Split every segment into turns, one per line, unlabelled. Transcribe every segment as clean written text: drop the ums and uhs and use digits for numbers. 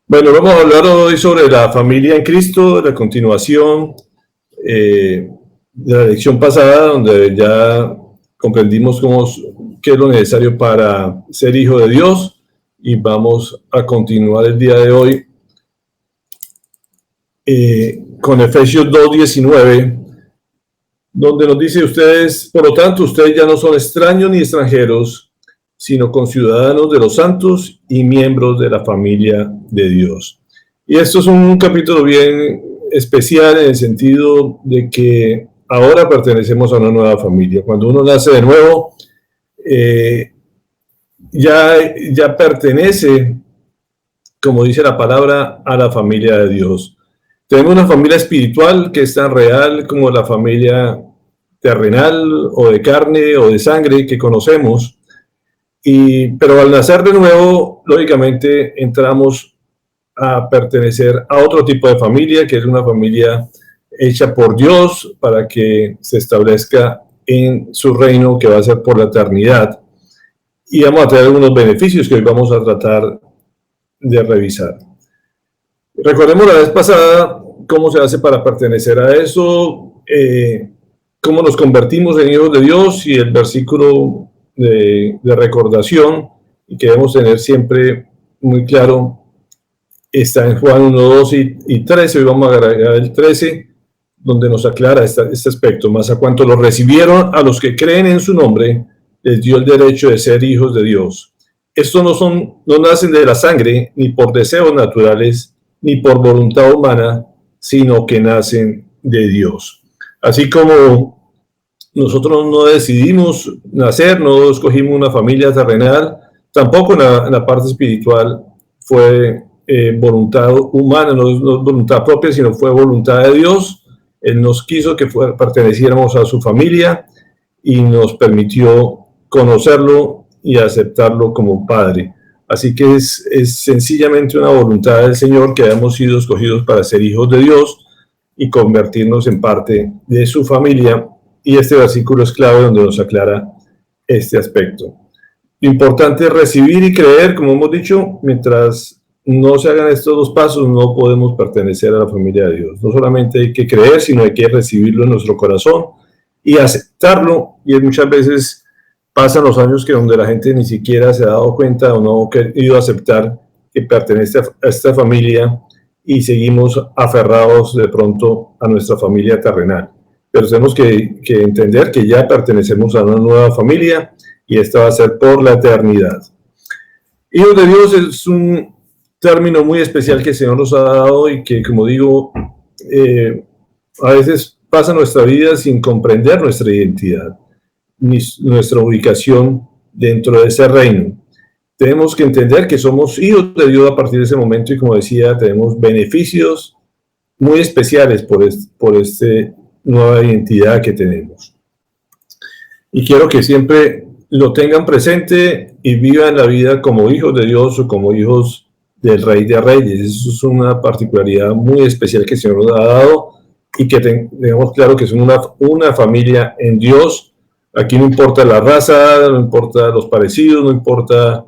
Bueno, vamos a hablar hoy sobre la familia en Cristo, la continuación de la lección pasada, donde ya comprendimos qué es lo necesario para ser hijo de Dios, y vamos a continuar el día de hoy con Efesios 2:19, donde nos dice: ustedes, por lo tanto, ustedes ya no son extraños ni extranjeros, sino conciudadanos de los santos y miembros de la familia de Dios. Y esto es un capítulo bien especial en el sentido de que ahora pertenecemos a una nueva familia. Cuando uno nace de nuevo, ya pertenece, como dice la palabra, a la familia de Dios. Tenemos una familia espiritual que es tan real como la familia terrenal o de carne o de sangre que conocemos. Pero al nacer de nuevo, lógicamente entramos a pertenecer a otro tipo de familia, que es una familia hecha por Dios para que se establezca en su reino, que va a ser por la eternidad. Y vamos a tener algunos beneficios que hoy vamos a tratar de revisar. Recordemos la vez pasada cómo se hace para pertenecer a eso, cómo nos convertimos en hijos de Dios, y el versículo de recordación, y que debemos tener siempre muy claro, está en Juan 1, 2 y 13. Hoy vamos a agregar el 13, donde nos aclara este aspecto. Mas a cuanto lo recibieron, a los que creen en su nombre, les dio el derecho de ser hijos de Dios. Estos no nacen de la sangre, ni por deseos naturales, ni por voluntad humana, sino que nacen de Dios. Así como nosotros no decidimos nacer, no escogimos una familia terrenal, tampoco en la parte espiritual fue voluntad humana, no es voluntad propia, sino fue voluntad de Dios. Él nos quiso que perteneciéramos a su familia y nos permitió conocerlo y aceptarlo como Padre. Así que es sencillamente una voluntad del Señor que hayamos sido escogidos para ser hijos de Dios y convertirnos en parte de su familia. Y este versículo es clave, donde nos aclara este aspecto. Lo importante es recibir y creer, como hemos dicho. Mientras no se hagan estos dos pasos, no podemos pertenecer a la familia de Dios. No solamente hay que creer, sino hay que recibirlo en nuestro corazón y aceptarlo. Y muchas veces pasan los años que donde la gente ni siquiera se ha dado cuenta o no ha querido aceptar que pertenece a esta familia, y seguimos aferrados de pronto a nuestra familia terrenal. Pero tenemos que entender que ya pertenecemos a una nueva familia, y esta va a ser por la eternidad. Hijos de Dios es un término muy especial que el Señor nos ha dado, y que, como digo, a veces pasa nuestra vida sin comprender nuestra identidad, ni nuestra ubicación dentro de ese reino. Tenemos que entender que somos hijos de Dios a partir de ese momento, y, como decía, tenemos beneficios muy especiales por esta nueva identidad que tenemos. Y quiero que siempre lo tengan presente y vivan la vida como hijos de Dios o como hijos del Rey de Reyes. Eso es una particularidad muy especial que el Señor nos ha dado, y que tengamos claro que son una familia en Dios. Aquí no importa la raza, no importa los parecidos, no importa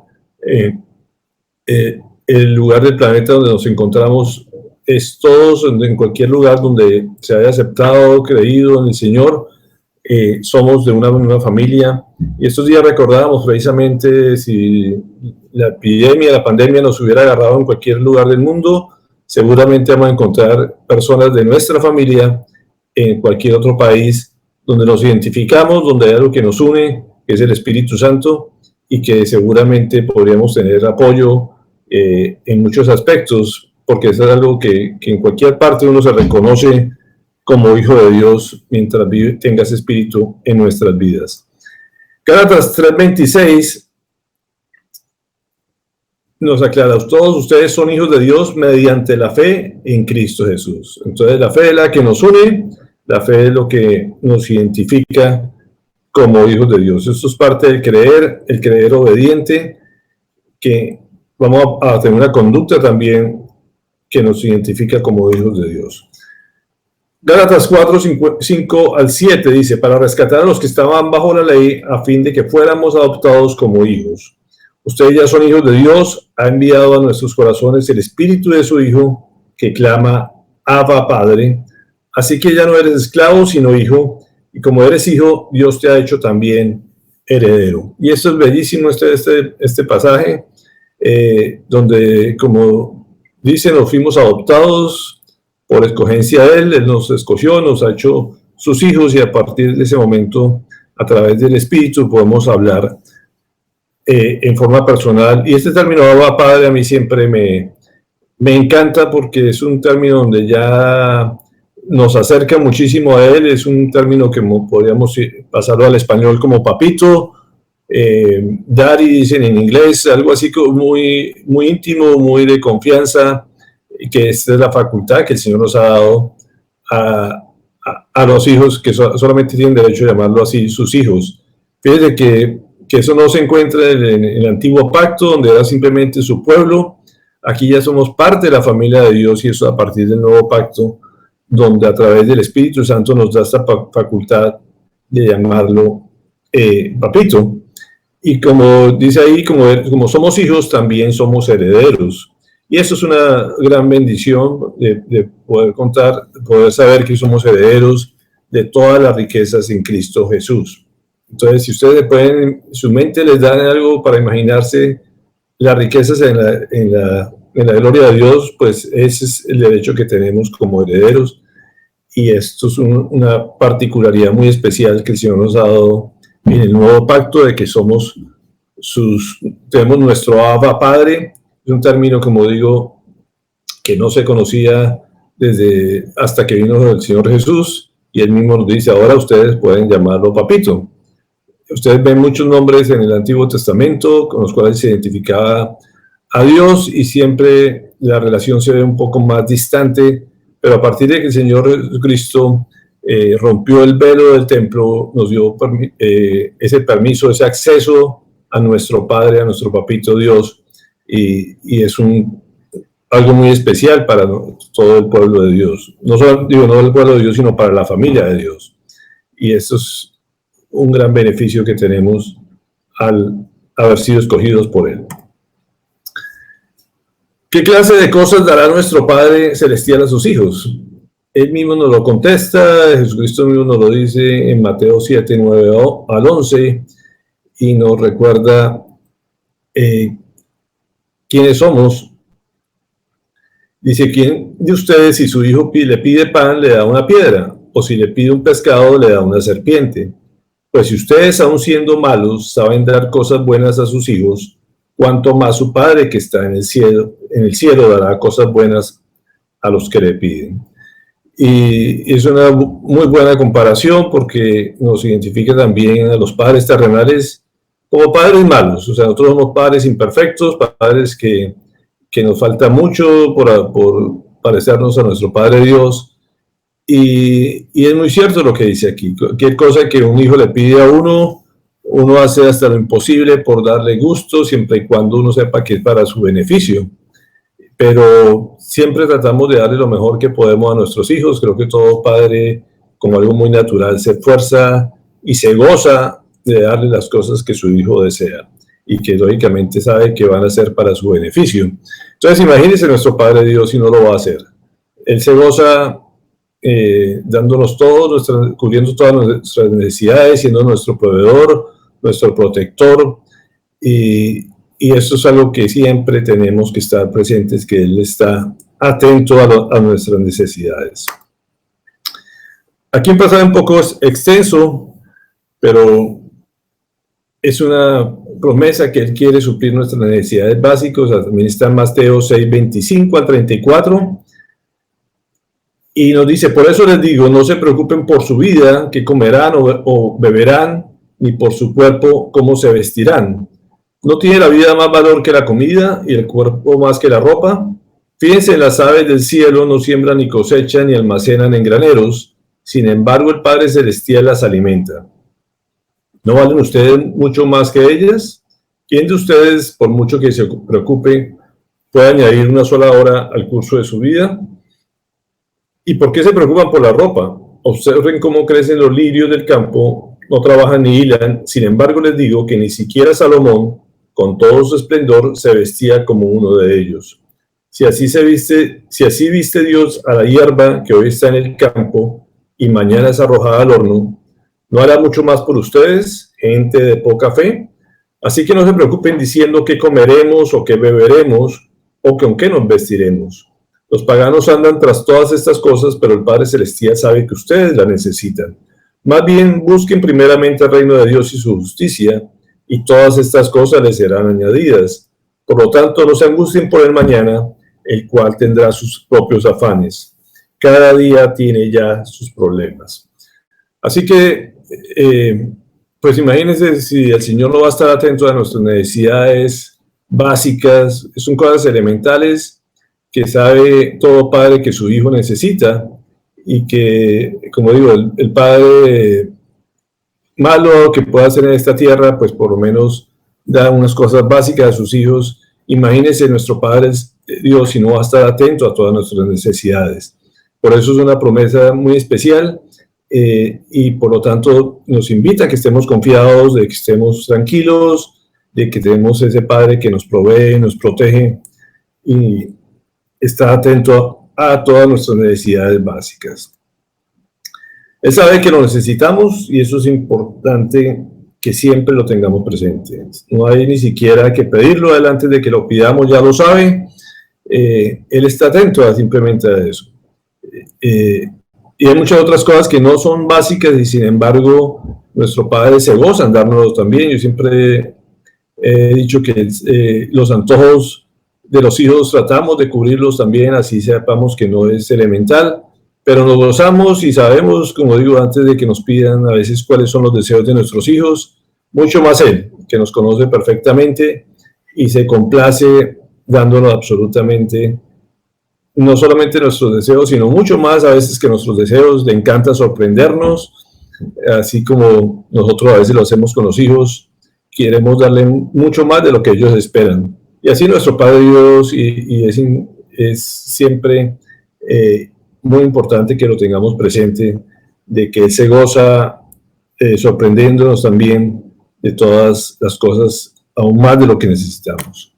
el lugar del planeta donde nos encontramos. Es todos, en cualquier lugar donde se haya aceptado, creído en el Señor, somos de una misma familia. Y estos días recordábamos precisamente, si la epidemia, la pandemia nos hubiera agarrado en cualquier lugar del mundo, seguramente vamos a encontrar personas de nuestra familia en cualquier otro país donde nos identificamos, donde hay algo que nos une, que es el Espíritu Santo, y que seguramente podríamos tener apoyo en muchos aspectos, porque eso es algo que en cualquier parte uno se reconoce como hijo de Dios mientras tenga ese espíritu en nuestras vidas. Gálatas 3:26 nos aclara: todos ustedes son hijos de Dios mediante la fe en Cristo Jesús. Entonces, la fe es la que nos une, la fe es lo que nos identifica como hijos de Dios. Esto es parte del el creer obediente, que vamos a tener una conducta también que nos identifica como hijos de Dios. Gálatas 4, 5 al 7 dice: para rescatar a los que estaban bajo la ley, a fin de que fuéramos adoptados como hijos. Ustedes ya son hijos de Dios, ha enviado a nuestros corazones el Espíritu de su Hijo, que clama, Abba, Padre. Así que ya no eres esclavo, sino hijo, y como eres hijo, Dios te ha hecho también heredero. Y esto es bellísimo, este pasaje, donde, como dice, nos fuimos adoptados por escogencia de Él nos escogió, nos ha hecho sus hijos, y a partir de ese momento, a través del Espíritu, podemos hablar en forma personal. Y este término Abba Padre a mí siempre me encanta, porque es un término donde ya nos acerca muchísimo a Él. Es un término que podríamos pasarlo al español como papito, daddy dicen en inglés, algo así como muy, muy íntimo, muy de confianza, que esta es la facultad que el Señor nos ha dado a los hijos, que solamente tienen derecho a llamarlo así, sus hijos. Fíjense que eso no se encuentra en el antiguo pacto, donde era simplemente su pueblo. Aquí ya somos parte de la familia de Dios, y eso a partir del nuevo pacto, donde a través del Espíritu Santo nos da esta facultad de llamarlo papito. Y como dice ahí, como somos hijos, también somos herederos. Y eso es una gran bendición de poder contar, poder saber que somos herederos de todas las riquezas en Cristo Jesús. Entonces, si ustedes pueden, su mente les da algo para imaginarse las riquezas en la gloria de Dios, pues ese es el derecho que tenemos como herederos. Y esto es una particularidad muy especial que el Señor nos ha dado en el nuevo pacto, de que tenemos nuestro Abba Padre. Es un término, como digo, que no se conocía hasta que vino el Señor Jesús, y Él mismo nos dice, ahora ustedes pueden llamarlo papito. Ustedes ven muchos nombres en el Antiguo Testamento con los cuales se identificaba a Dios, y siempre la relación se ve un poco más distante, pero a partir de que el Señor Jesucristo rompió el velo del templo, nos dio ese permiso, ese acceso a nuestro Padre, a nuestro papito Dios, y es algo muy especial para todo el pueblo de Dios. No solo, no el pueblo de Dios, sino para la familia de Dios. Y esto es un gran beneficio que tenemos al haber sido escogidos por Él. ¿Qué clase de cosas dará nuestro Padre Celestial a sus hijos? Él mismo nos lo contesta, Jesucristo mismo nos lo dice en Mateo 7, 9 al 11, y nos recuerda quiénes somos. Dice, ¿quién de ustedes, si su hijo le pide pan, le da una piedra? O si le pide un pescado, le da una serpiente. Pues si ustedes, aun siendo malos, saben dar cosas buenas a sus hijos, cuánto más su Padre que está en el cielo dará cosas buenas a los que le piden. Y es una muy buena comparación, porque nos identifica también a los padres terrenales como padres malos. O sea, nosotros somos padres imperfectos, padres que nos falta mucho por parecernos a nuestro Padre Dios. Y es muy cierto lo que dice aquí. Cualquier cosa que un hijo le pide a uno hace hasta lo imposible por darle gusto, siempre y cuando uno sepa que es para su beneficio. Pero siempre tratamos de darle lo mejor que podemos a nuestros hijos. Creo que todo padre, como algo muy natural, se esfuerza y se goza de darle las cosas que su hijo desea, y que lógicamente sabe que van a ser para su beneficio. Entonces, imagínense nuestro Padre Dios, si no lo va a hacer. Él se goza dándonos todo, cubriendo todas nuestras necesidades, siendo nuestro proveedor, nuestro protector, y eso es algo que siempre tenemos que estar presentes, que Él está atento a nuestras necesidades. Aquí un pasaje un poco extenso, pero es una promesa que Él quiere suplir nuestras necesidades básicas. También está en Mateo 6, 25 al 34. Y nos dice, por eso les digo, no se preocupen por su vida, qué comerán o beberán, ni por su cuerpo, cómo se vestirán. ¿No tiene la vida más valor que la comida, y el cuerpo más que la ropa? Fíjense en las aves del cielo, no siembran ni cosechan ni almacenan en graneros, sin embargo el Padre Celestial las alimenta. ¿No valen ustedes mucho más que ellas? ¿Quién de ustedes, por mucho que se preocupe, puede añadir una sola hora al curso de su vida? ¿Y por qué se preocupan por la ropa? Observen cómo crecen los lirios del campo, no trabajan ni hilan. Sin embargo, les digo que ni siquiera Salomón, con todo su esplendor, se vestía como uno de ellos. Si así viste Dios a la hierba que hoy está en el campo y mañana es arrojada al horno, ¿no hará mucho más por ustedes, gente de poca fe? Así que no se preocupen diciendo qué comeremos o qué beberemos o con qué nos vestiremos. Los paganos andan tras todas estas cosas, pero el Padre Celestial sabe que ustedes la necesitan. Más bien busquen primeramente el reino de Dios y su justicia, y todas estas cosas les serán añadidas. Por lo tanto, no se angustien por el mañana, el cual tendrá sus propios afanes. Cada día tiene ya sus problemas. Así que, pues imagínense si el Señor no va a estar atento a nuestras necesidades básicas, son cosas elementales que sabe todo padre que su hijo necesita, y que, como digo, el padre malo que pueda hacer en esta tierra, pues por lo menos da unas cosas básicas a sus hijos. Imagínense nuestro Padre Dios si no va a estar atento a todas nuestras necesidades. Por eso es una promesa muy especial, y por lo tanto nos invita a que estemos confiados, de que estemos tranquilos, de que tenemos ese Padre que nos provee, nos protege y está atento a todas nuestras necesidades básicas. Él sabe que lo necesitamos y eso es importante que siempre lo tengamos presente. No hay ni siquiera que pedirlo delante de que lo pidamos, ya lo sabe. Él está atento simplemente a eso. Y hay muchas otras cosas que no son básicas y sin embargo nuestro Padre se goza en dárnoslos también. Yo siempre he dicho que los antojos de los hijos tratamos de cubrirlos también, así sepamos que no es elemental, pero nos gozamos y sabemos, como digo, antes de que nos pidan a veces cuáles son los deseos de nuestros hijos, mucho más Él, que nos conoce perfectamente y se complace dándonos absolutamente, no solamente nuestros deseos, sino mucho más a veces que nuestros deseos. Le encanta sorprendernos, así como nosotros a veces lo hacemos con los hijos, queremos darle mucho más de lo que ellos esperan. Y así nuestro Padre Dios, y es siempre muy importante que lo tengamos presente, de que Él se goza sorprendiéndonos también de todas las cosas, aún más de lo que necesitamos.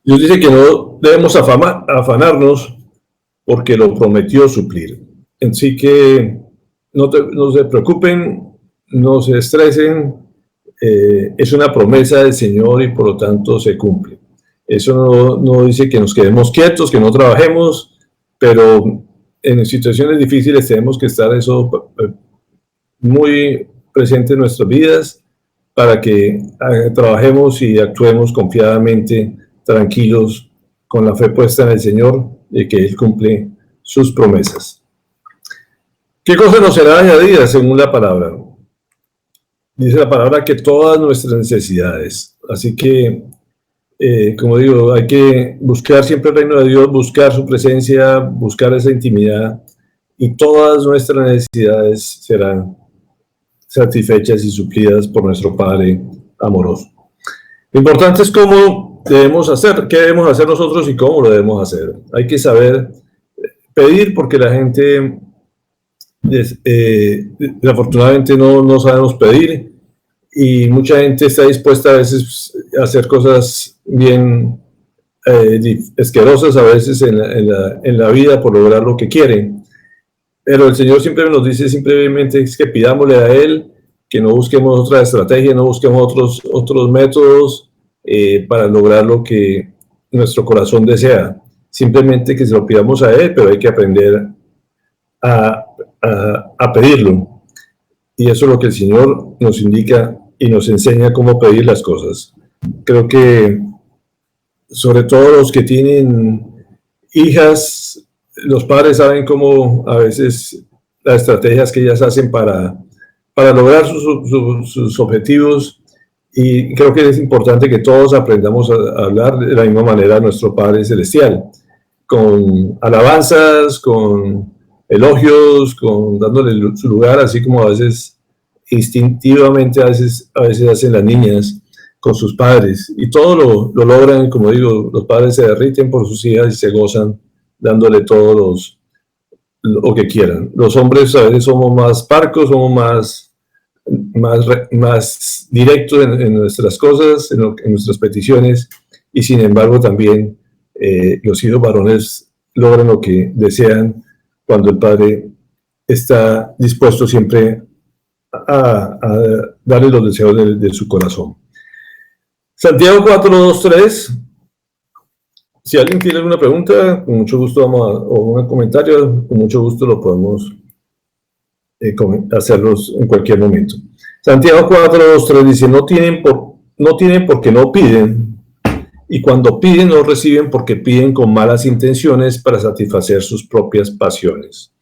Dios dice que no debemos afanarnos porque lo prometió suplir. Así que no se preocupen, no se estresen, es una promesa del Señor y por lo tanto se cumple. Eso no dice que nos quedemos quietos, que no trabajemos, pero en situaciones difíciles tenemos que estar eso muy presente en nuestras vidas para que trabajemos y actuemos confiadamente, tranquilos, con la fe puesta en el Señor de que Él cumple sus promesas. ¿Qué cosa nos será añadida según la palabra? Dice la palabra que todas nuestras necesidades. Así que, como digo, hay que buscar siempre el reino de Dios, buscar su presencia, buscar esa intimidad, y todas nuestras necesidades serán satisfechas y suplidas por nuestro Padre amoroso. Lo importante es cómo debemos hacer, qué debemos hacer nosotros y cómo lo debemos hacer. Hay que saber pedir, porque la gente desafortunadamente no sabemos pedir, y mucha gente está dispuesta a veces a hacer cosas bien asquerosas a veces en la vida por lograr lo que quieren. Pero el Señor siempre nos dice simplemente es que pidámosle a Él, que no busquemos otra estrategia, no busquemos otros métodos para lograr lo que nuestro corazón desea. Simplemente que se lo pidamos a Él, pero hay que aprender a pedirlo. Y eso es lo que el Señor nos indica y nos enseña cómo pedir las cosas. Creo que sobre todo los que tienen hijas, los padres saben cómo a veces las estrategias que ellas hacen para lograr sus objetivos, y creo que es importante que todos aprendamos a hablar de la misma manera a nuestro Padre Celestial, con alabanzas, con elogios, dándole su lugar, así como a veces instintivamente a veces hacen las niñas con sus padres, y todo lo logran. Como digo, los padres se derriten por sus hijas y se gozan dándole todo lo que quieran. Los hombres a veces somos más parcos, somos más más directo en nuestras cosas, en nuestras peticiones, y sin embargo también los hijos varones logran lo que desean cuando el padre está dispuesto siempre a darle los deseos de su corazón. Santiago 4:2-3. Si alguien tiene alguna pregunta, con mucho gusto o un comentario, con mucho gusto lo podemos hacerlos en cualquier momento. Santiago 4:2-3 dice, no tienen porque no piden, y cuando piden no reciben porque piden con malas intenciones para satisfacer sus propias pasiones.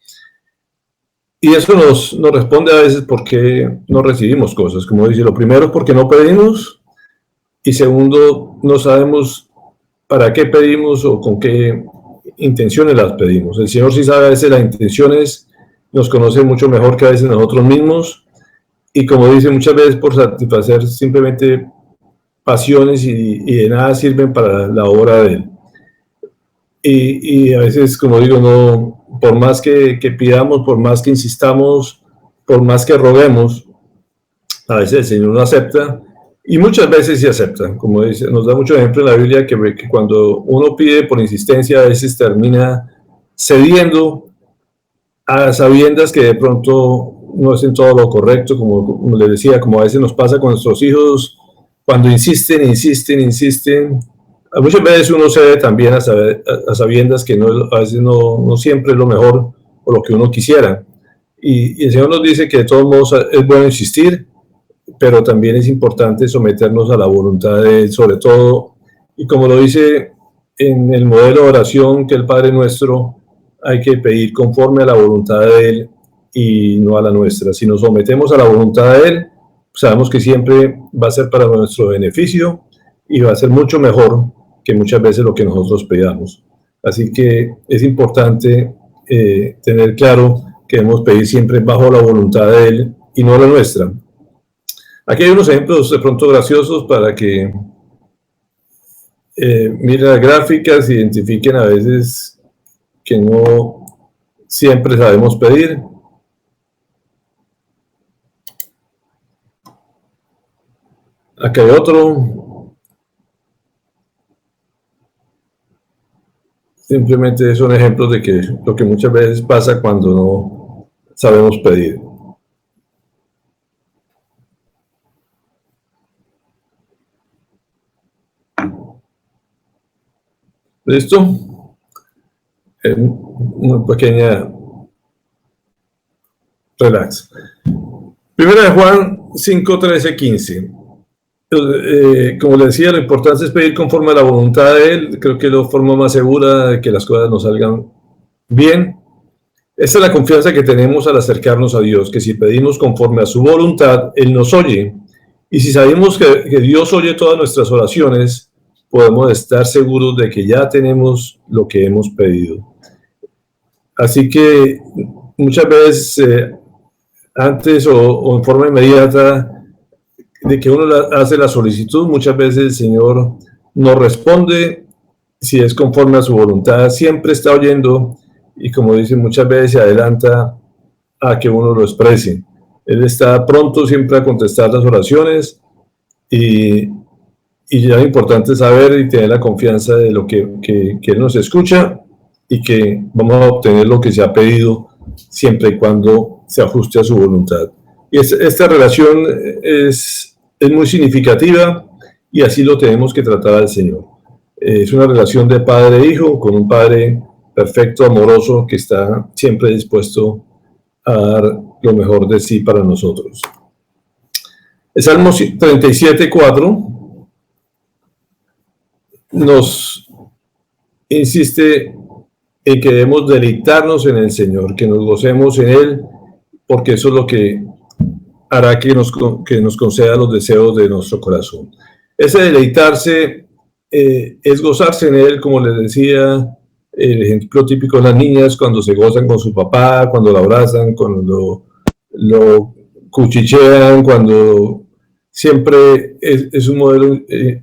Y eso nos responde a veces por qué no recibimos cosas. Como dice, lo primero es porque no pedimos, y segundo, no sabemos para qué pedimos o con qué intenciones las pedimos. El Señor sí sabe a veces las intenciones, nos conoce mucho mejor que a veces nosotros mismos, y como dice, muchas veces por satisfacer simplemente pasiones y de nada sirven para la obra de Él. Y a veces, como digo, no, por más que pidamos, por más que insistamos, por más que roguemos, a veces el Señor no acepta, y muchas veces sí acepta. Como dice, nos da mucho ejemplo en la Biblia que cuando uno pide por insistencia, a veces termina cediendo a sabiendas que de pronto no hacen todo lo correcto, como les decía, como a veces nos pasa con nuestros hijos, cuando insisten, muchas veces uno cede también a sabiendas que a veces no siempre es lo mejor o lo que uno quisiera. Y el Señor nos dice que de todos modos es bueno insistir, pero también es importante someternos a la voluntad de Él, sobre todo, y como lo dice en el modelo de oración que el Padre Nuestro, hay que pedir conforme a la voluntad de Él y no a la nuestra. Si nos sometemos a la voluntad de Él, sabemos que siempre va a ser para nuestro beneficio y va a ser mucho mejor que muchas veces lo que nosotros pedamos. Así que es importante tener claro que debemos pedir siempre bajo la voluntad de Él y no la nuestra. Aquí hay unos ejemplos de pronto graciosos para que miren las gráficas, identifiquen a veces que no siempre sabemos pedir. Acá hay otro. Simplemente son ejemplos de que lo que muchas veces pasa cuando no sabemos pedir. ¿Listo? Una pequeña relax. Primera de Juan 5:13-15. Como le decía, lo importante es pedir conforme a la voluntad de Él. Creo que es la forma más segura de que las cosas nos salgan bien. Esta es la confianza que tenemos al acercarnos a Dios, que si pedimos conforme a su voluntad, Él nos oye. Y si sabemos que Dios oye todas nuestras oraciones, podemos estar seguros de que ya tenemos lo que hemos pedido. Así que muchas veces, antes o en forma inmediata de que uno hace la solicitud, muchas veces el Señor nos responde si es conforme a su voluntad, siempre está oyendo y como dicen muchas veces se adelanta a que uno lo exprese. Él está pronto siempre a contestar las oraciones y ya es importante saber y tener la confianza de lo que Él nos escucha y que vamos a obtener lo que se ha pedido siempre y cuando se ajuste a su voluntad. Y esta relación es muy significativa y así lo tenemos que tratar al Señor. Es una relación de padre e hijo con un padre perfecto, amoroso, que está siempre dispuesto a dar lo mejor de sí para nosotros. El Salmo 37:4 nos insiste en que debemos deleitarnos en el Señor, que nos gocemos en Él, porque eso es lo que hará que nos conceda los deseos de nuestro corazón. Ese deleitarse es gozarse en Él, como les decía, el ejemplo típico de las niñas cuando se gozan con su papá, cuando lo abrazan, cuando lo cuchichean, cuando siempre es un modelo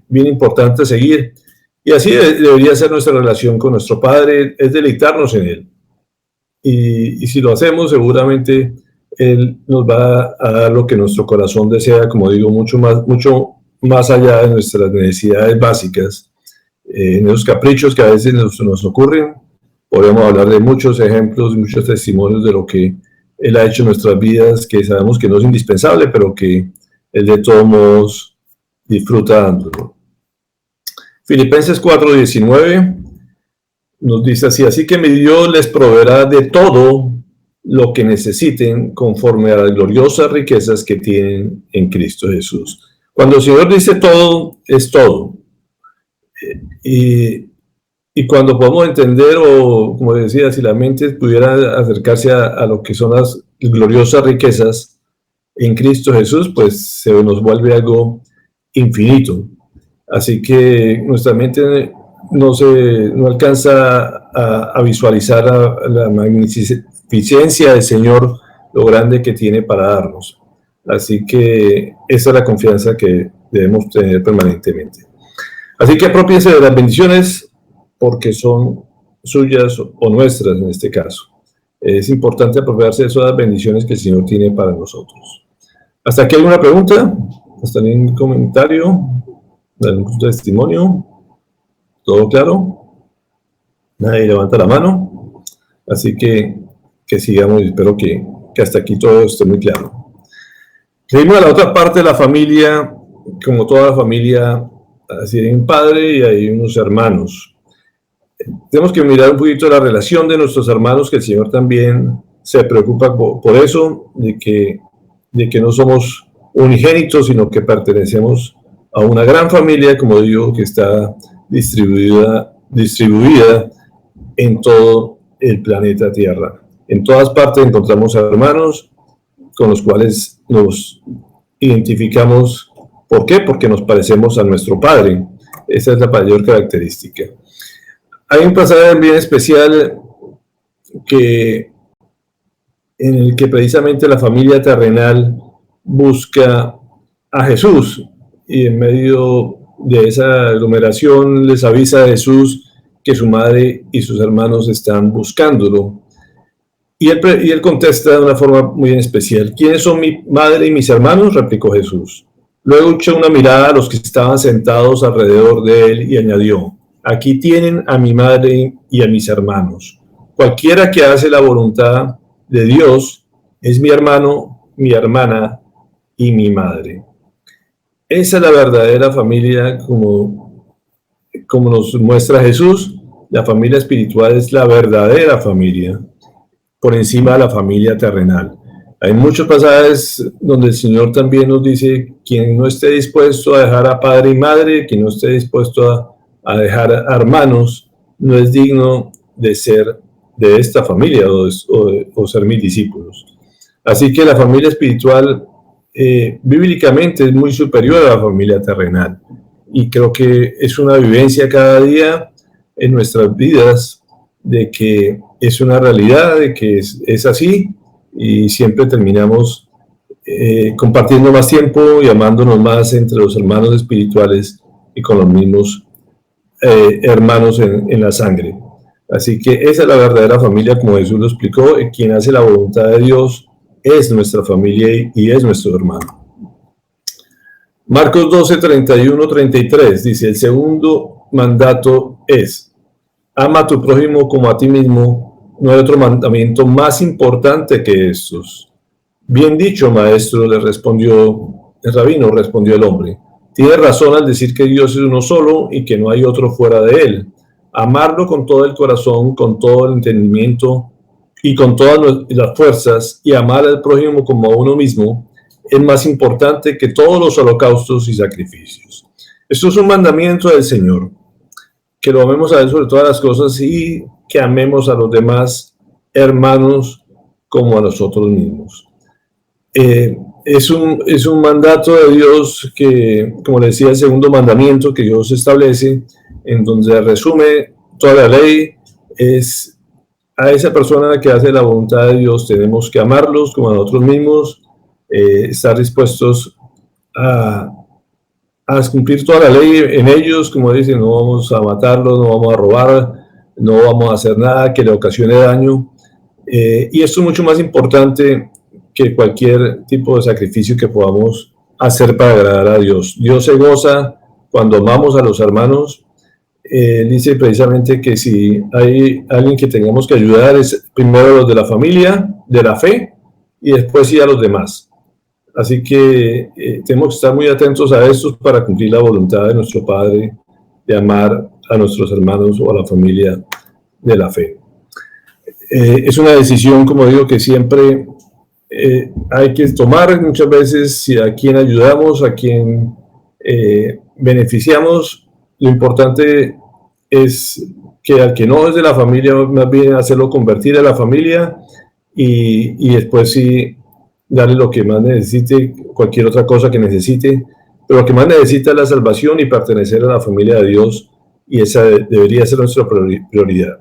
bien importante a seguir. Y así debería ser nuestra relación con nuestro Padre, es deleitarnos en Él. Y si lo hacemos, seguramente Él nos va a dar lo que nuestro corazón desea, como digo, mucho más allá de nuestras necesidades básicas, en esos caprichos que a veces nos ocurren. Podemos hablar de muchos ejemplos, muchos testimonios de lo que Él ha hecho en nuestras vidas, que sabemos que no es indispensable, pero que Él de todos modos disfruta dándolo. Filipenses 4:19 nos dice así: así que mi Dios les proveerá de todo lo que necesiten conforme a las gloriosas riquezas que tienen en Cristo Jesús. Cuando el Señor dice todo, es todo. Y cuando podemos entender, o como decía, si la mente pudiera acercarse a lo que son las gloriosas riquezas en Cristo Jesús, pues se nos vuelve algo infinito. Así que nuestra mente no alcanza a visualizar la magnificencia del Señor, lo grande que tiene para darnos. Así que esa es la confianza que debemos tener permanentemente. Así que apropiense de las bendiciones, porque son suyas o nuestras en este caso. Es importante apropiarse de esas bendiciones que el Señor tiene para nosotros. ¿Hasta aquí alguna pregunta? ¿Hasta algún comentario? ¿Algún testimonio? ¿Todo claro? Nadie levanta la mano. Así que sigamos, y espero que hasta aquí todo esté muy claro. Seguimos a la otra parte de la familia. Como toda la familia, así hay un padre y hay unos hermanos. Tenemos que mirar un poquito la relación de nuestros hermanos, que el Señor también se preocupa por eso, de que no somos unigénitos, sino que pertenecemos a una gran familia, como digo, que está distribuida en todo el planeta Tierra. En todas partes encontramos hermanos con los cuales nos identificamos. ¿Por qué? Porque nos parecemos a nuestro Padre. Esa es la mayor característica. Hay un pasaje bien especial en el que precisamente la familia terrenal busca a Jesús, y en medio de esa aglomeración les avisa a Jesús que su madre y sus hermanos están buscándolo. Y él contesta de una forma muy especial: ¿quiénes son mi madre y mis hermanos?, replicó Jesús. Luego echó una mirada a los que estaban sentados alrededor de él y añadió: aquí tienen a mi madre y a mis hermanos. Cualquiera que hace la voluntad de Dios es mi hermano, mi hermana y mi madre. Esa es la verdadera familia, como nos muestra Jesús. La familia espiritual es la verdadera familia, por encima de la familia terrenal. Hay muchos pasajes donde el Señor también nos dice: quien no esté dispuesto a dejar a padre y madre, quien no esté dispuesto a dejar a hermanos, no es digno de ser de esta familia o ser mis discípulos. Así que la familia espiritual bíblicamente es muy superior a la familia terrenal, y creo que es una vivencia cada día en nuestras vidas de que es una realidad, de que es así, y siempre terminamos compartiendo más tiempo y amándonos más entre los hermanos espirituales y con los mismos hermanos en la sangre. Así que esa es la verdadera familia, como Jesús lo explicó. Quien hace la voluntad de Dios es nuestra familia y es nuestro hermano. Marcos 12:31-33 dice: el segundo mandato es: ama a tu prójimo como a ti mismo. No hay otro mandamiento más importante que estos. Bien dicho, maestro, el rabino respondió el hombre. Tiene razón al decir que Dios es uno solo y que no hay otro fuera de él. Amarlo con todo el corazón, con todo el entendimiento y con todas las fuerzas, y amar al prójimo como a uno mismo, es más importante que todos los holocaustos y sacrificios. Esto es un mandamiento del Señor, que lo amemos a Él sobre todas las cosas y que amemos a los demás hermanos como a nosotros mismos. Es un mandato de Dios que, como decía, el segundo mandamiento que Dios establece, en donde resume toda la ley, es: a esa persona que hace la voluntad de Dios tenemos que amarlos como a nosotros mismos, estar dispuestos a cumplir toda la ley en ellos, como dicen: no vamos a matarlos, no vamos a robar, no vamos a hacer nada que le ocasione daño. Y esto es mucho más importante que cualquier tipo de sacrificio que podamos hacer para agradar a Dios. Dios se goza cuando amamos a los hermanos. Dice precisamente que si hay alguien que tengamos que ayudar es primero los de la familia, de la fe, y después sí a los demás. Así que tenemos que estar muy atentos a esto para cumplir la voluntad de nuestro Padre, de amar a nuestros hermanos o a la familia de la fe. Es una decisión, como digo, que siempre hay que tomar muchas veces, si a quién ayudamos, a quién beneficiamos. Lo importante es que al que no es de la familia, más bien hacerlo convertir a la familia y después sí darle lo que más necesite, cualquier otra cosa que necesite, pero lo que más necesita es la salvación y pertenecer a la familia de Dios, y esa debería ser nuestra prioridad.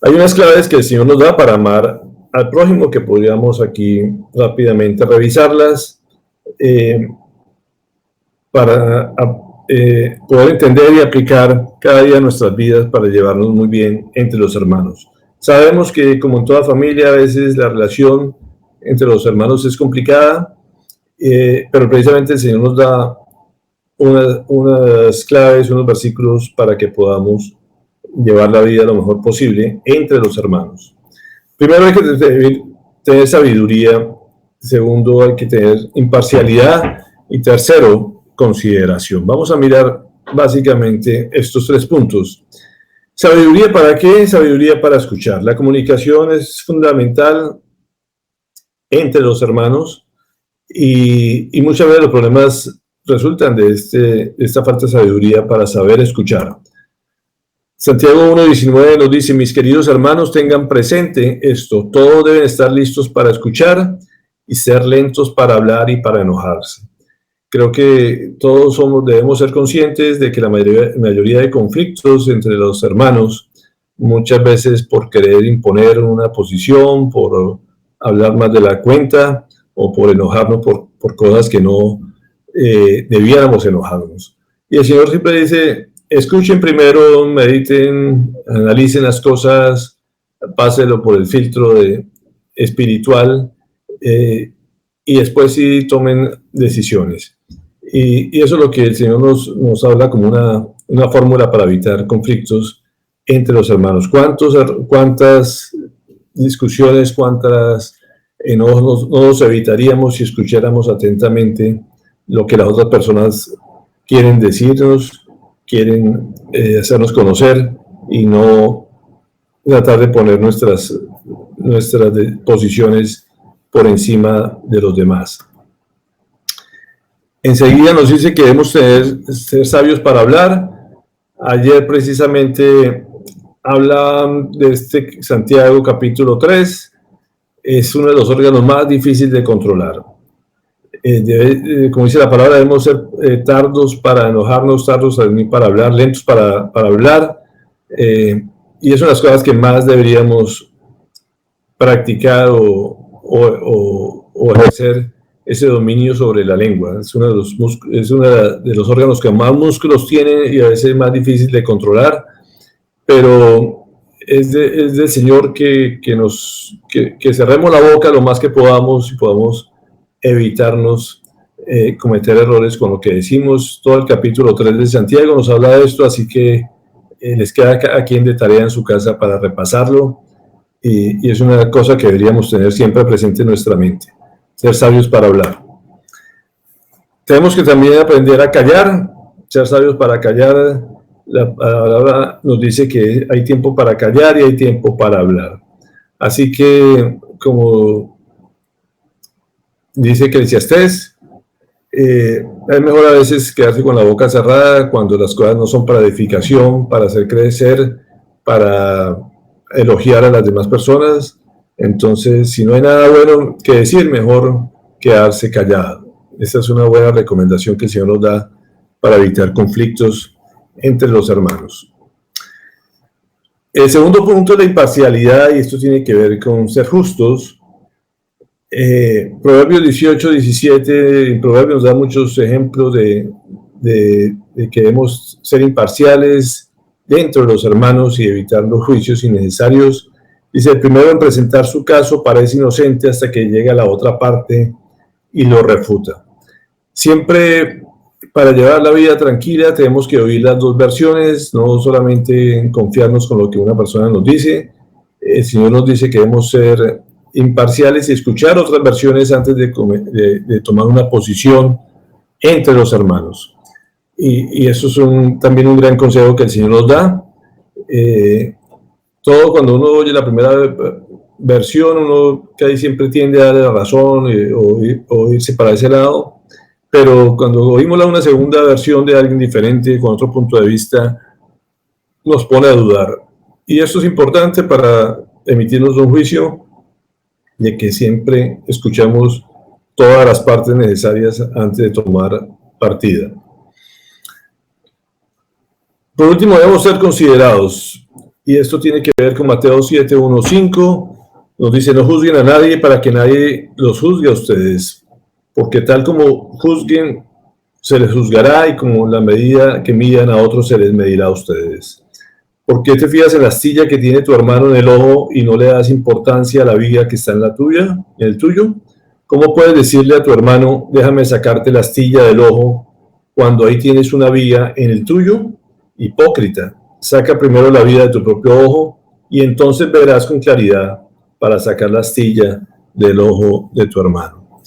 Hay unas claves que el Señor nos da para amar al prójimo que podríamos aquí rápidamente revisarlas para poder entender y aplicar cada día nuestras vidas para llevarnos muy bien entre los hermanos. Sabemos que, como en toda familia, a veces la relación entre los hermanos es complicada, pero precisamente el Señor nos da unas claves, unos versículos para que podamos llevar la vida lo mejor posible entre los hermanos. Primero hay que tener sabiduría, segundo hay que tener imparcialidad y tercero, consideración. Vamos a mirar básicamente estos 3 puntos. ¿Sabiduría para qué? Sabiduría para escuchar. La comunicación es fundamental entre los hermanos y muchas veces los problemas resultan de esta falta de sabiduría para saber escuchar. Santiago 1:19 nos dice: mis queridos hermanos, tengan presente esto, todos deben estar listos para escuchar y ser lentos para hablar y para enojarse. Creo que todos debemos ser conscientes de que la mayoría de conflictos entre los hermanos, muchas veces por querer imponer una posición, por hablar más de la cuenta o por enojarnos por cosas que no debiéramos enojarnos. Y el Señor siempre dice: escuchen primero, mediten, analicen las cosas, pásenlo por el filtro espiritual y después sí tomen decisiones. Y eso es lo que el Señor nos habla como una fórmula para evitar conflictos entre los hermanos. ¿Cuántas discusiones, cuántas enojos no nos evitaríamos si escucháramos atentamente lo que las otras personas quieren decirnos, quieren hacernos conocer, y no tratar de poner nuestras posiciones por encima de los demás? Enseguida nos dice que debemos ser sabios para hablar. Ayer precisamente habla de Santiago capítulo 3. Es uno de los órganos más difíciles de controlar. Como dice la palabra, debemos ser tardos para enojarnos, tardos para hablar, lentos para hablar. Y es una de las cosas que más deberíamos practicar o ejercer, ese dominio sobre la lengua. Es uno de los órganos que más músculos tiene y a veces es más difícil de controlar, pero es del Señor que cerremos la boca lo más que podamos y podamos evitarnos cometer errores con lo que decimos. Todo el capítulo 3 de Santiago nos habla de esto, así que les queda a quien de tarea en su casa para repasarlo, y es una cosa que deberíamos tener siempre presente en nuestra mente. Ser sabios para hablar. Tenemos que también aprender a callar, ser sabios para callar. La palabra nos dice que hay tiempo para callar y hay tiempo para hablar. Así que, como dice Eclesiastés, es mejor a veces quedarse con la boca cerrada cuando las cosas no son para edificación, para hacer crecer, para elogiar a las demás personas. Entonces, si no hay nada bueno que decir, mejor quedarse callado. Esta es una buena recomendación que el Señor nos da para evitar conflictos entre los hermanos. El segundo punto es la imparcialidad, y esto tiene que ver con ser justos. Proverbios 18-17, en Proverbios nos da muchos ejemplos de que debemos ser imparciales dentro de los hermanos y evitar los juicios innecesarios. Dice, el primero en presentar su caso parece inocente hasta que llega a la otra parte y lo refuta. Siempre para llevar la vida tranquila tenemos que oír las dos versiones, no solamente confiarnos con lo que una persona nos dice. El Señor nos dice que debemos ser imparciales y escuchar otras versiones antes de tomar una posición entre los hermanos. Y eso es también un gran consejo que el Señor nos da. Todo cuando uno oye la primera versión, uno casi siempre tiende a darle la razón o irse para ese lado, pero cuando oímos una segunda versión de alguien diferente, con otro punto de vista, nos pone a dudar. Y esto es importante para emitirnos un juicio de que siempre escuchamos todas las partes necesarias antes de tomar partida. Por último, debemos ser considerados, y esto tiene que ver con Mateo 7, 1, 5, nos dice, no juzguen a nadie para que nadie los juzgue a ustedes, porque tal como juzguen, se les juzgará, y como la medida que midan a otros, se les medirá a ustedes. ¿Por qué te fijas en la astilla que tiene tu hermano en el ojo y no le das importancia a la viga que está en la tuya, en el tuyo? ¿Cómo puedes decirle a tu hermano, déjame sacarte la astilla del ojo, cuando ahí tienes una viga en el tuyo? Hipócrita, saca primero la viga de tu propio ojo y entonces verás con claridad para sacar la astilla del ojo de tu hermano.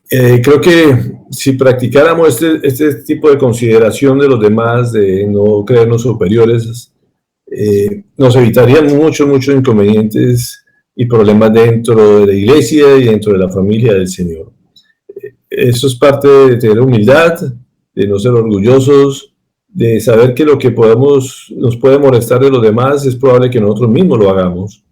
Creo que si practicáramos este tipo de consideración de los demás, de no creernos superiores, nos evitarían muchos inconvenientes y problemas dentro de la iglesia y dentro de la familia del Señor. Eso es parte de tener humildad, de no ser orgullosos, de saber que lo que nos puede molestar de los demás es probable que nosotros mismos lo hagamos.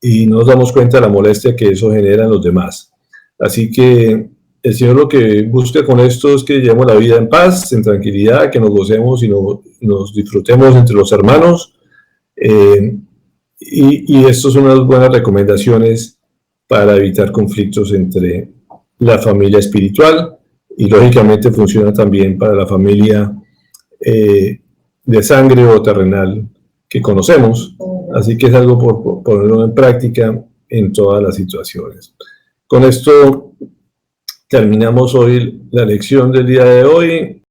Y no nos damos cuenta de la molestia que eso genera en los demás. Así que el Señor lo que busca con esto es que llevemos la vida en paz, en tranquilidad, que nos gocemos y nos disfrutemos entre los hermanos. Y estas son unas buenas recomendaciones para evitar conflictos entre la familia espiritual y lógicamente funciona también para la familia de sangre o terrenal que conocemos. Así que es algo por ponerlo en práctica en todas las situaciones. Con esto terminamos hoy la lección del día de hoy.